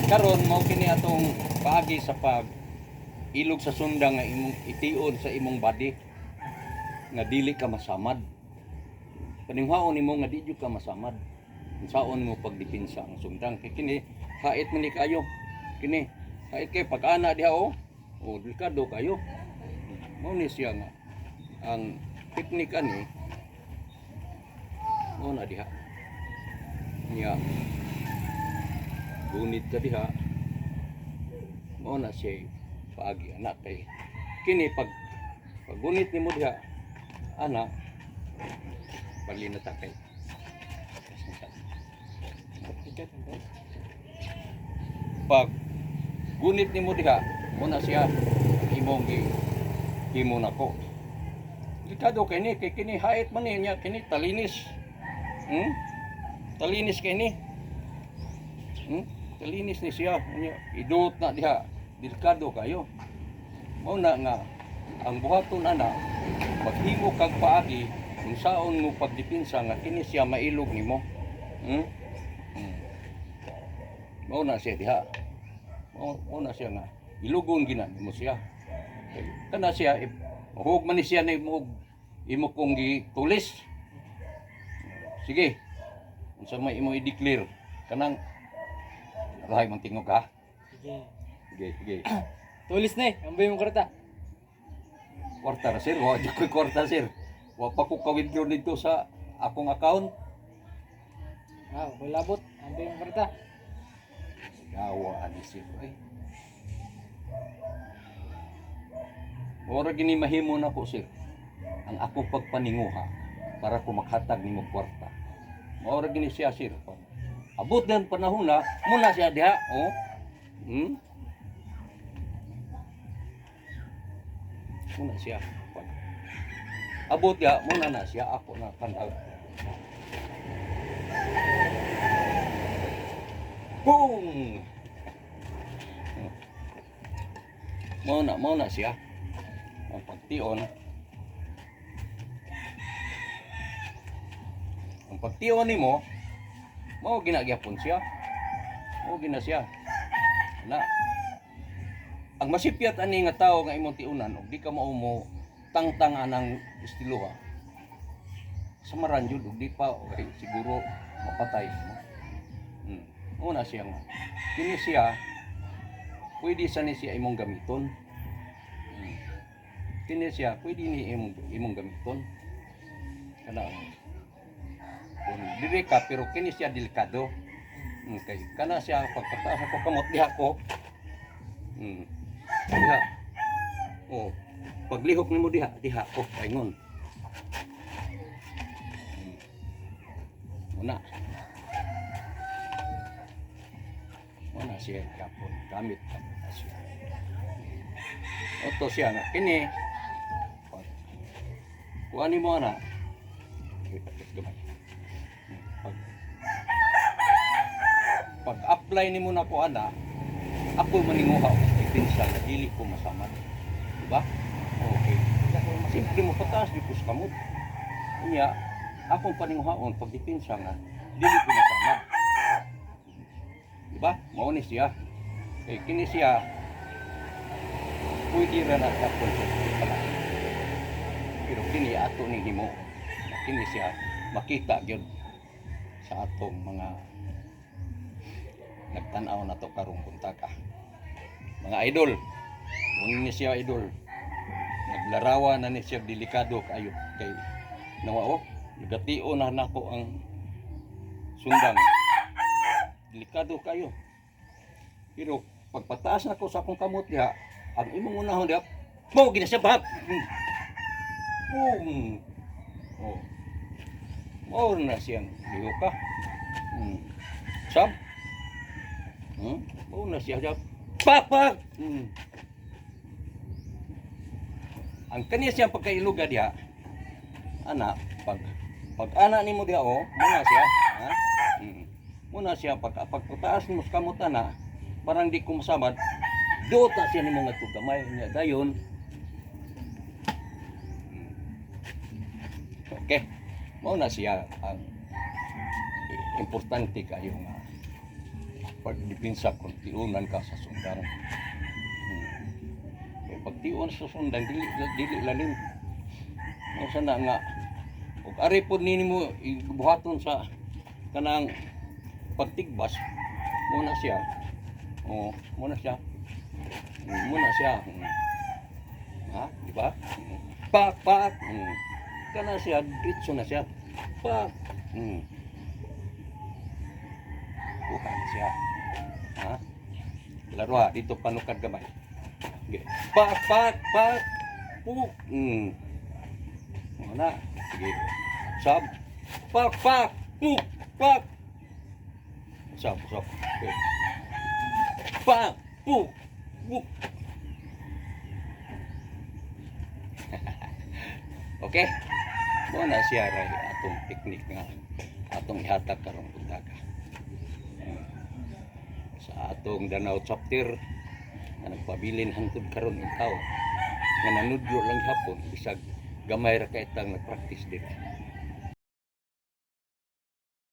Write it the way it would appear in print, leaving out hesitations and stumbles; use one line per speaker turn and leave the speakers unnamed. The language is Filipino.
Karon mao kini atong paagi sa pag ilog sa sundang nga imong tion sa imong body nga dili ka masamad. Paninghaon nimo nga di jud ka masamad. Unsaon mo pagdepensa ang sundang kay kini hait man ni kayo. Kini hait kay pag-ana diha o delikado kayo. Mao ni siya nga ang teknik ani mao na diha. Niya gunit ka diha mao na siya paagi anak kay kini pag gunit nimo diha anak bali na takay pag gunit nimo diha mao na siya imong himo nako delikado kay ni kay kini hait man niya kini talinis talinis kay ni talinis ni siya idot na diha delikado kayo mao na nga ang buhaton ana maghimo kag paagi kung saon mo pagdepensa nga kini siya mailog nimo mao na siya diha mao na siya nga ilugon gina nimo siya kana siya hug man ni siya na imo kong gitulis sige unsa may imo i-declare kanang rahay mong tingog ka? Sige.
Tulis na ambay mong kwarta.
Kwarta na sir, wala ko kwarta sir. Wala pa ko ka-withdraw dito sa akong account.
May labot, ambay mong kwarta.
Gawa ani sir. Ora gini mahimo na ko sir. Ang akong pagpaninguha para ko makhatag nimo kwarta. Ora gini siya sir. Abot ng panahon na, muna siya diha, Muna siya. Abot diha, muna na siya, ako na kandag. Boom! Muna siya. Ang pagtion. Ang pagtion ni mo, mao ginagyapon siya. Mao gina siya. Na. Ang masipyat ani nga tawo nga imong tiunan ug di ka mao mo tangtang anang estilo ha. Samaran jud ug di pa okay, siguro mapatay mo. Mao na siya. Kini siya pwede sa ni siya imong gamiton. Kini siya pwede ni imong gamiton. Kana dili ka pero kini siya delikado. Okay, kana siya pagpataas ako kamot diha ko. Diha. Paglihok nimo diha ko paingon. Muna siya kapon gamit na siya. Oto siya na kini. Kuha ni mo ana. Pag-apply nimo na ko ana, ako maninguha og depensa na dili ko masamad. Diba? Okay. Simple mo pataas di ko sa kamot. Unya, akong paninguhaon pag depensa nga dili ko masamad. Diba? Mao ni siya. Kay kini siya pwede ra na kapon sa pala. Pero kini ato ni himo. Kini siya makita gyud sa atong mga nagtanaw na to karong puntaka. Mga idol, muna ni siya idol. Naglarawan na ni siya delikado kayo kay nawao. Nagatio na nako ang sundang. Delikado kayo. Pero pagpataas na ko sa akong kamot diha, ang imong unahon diha, mo gina siya bahag. Mo na siyang lihoka. Sab. Mo na siya papak. Ang kaniya siyang pagkailuga diha, ana pag ana nimo diha muna siya, ha? Muna siya pagpataas mo sa kamot ana, parang di ko masabad. Dota siya nimo nga gamay niya dayon. Okay. Mao na siya ang importante kayo nga pagdepensa kung tiunan ka sa sundan. Pag tiunan sa sundan dili lalim. Mao sana nga ug ari pod nimo ibuhaton sa kanang pagtigbas muna siya. Muna siya. Muna siya. Ha, di ba? Pak. Kana siya ditso na siya. Pak. Bukan siya. Ha? Laro dito panukad gamay. Okay. Pak. Puk. Mana? Sige. Sab. Pak. Puk. Pak. Sab. Okay. Pak. Puk. Okay. Mo na siya ray atong teknik nga atong ihatag karong buntaga. Sa atong Danau chapter nga nagpabilin hangtod karon ang tao nga nanudlo lang hapon bisag gamay ra kay tang nagpractice diri.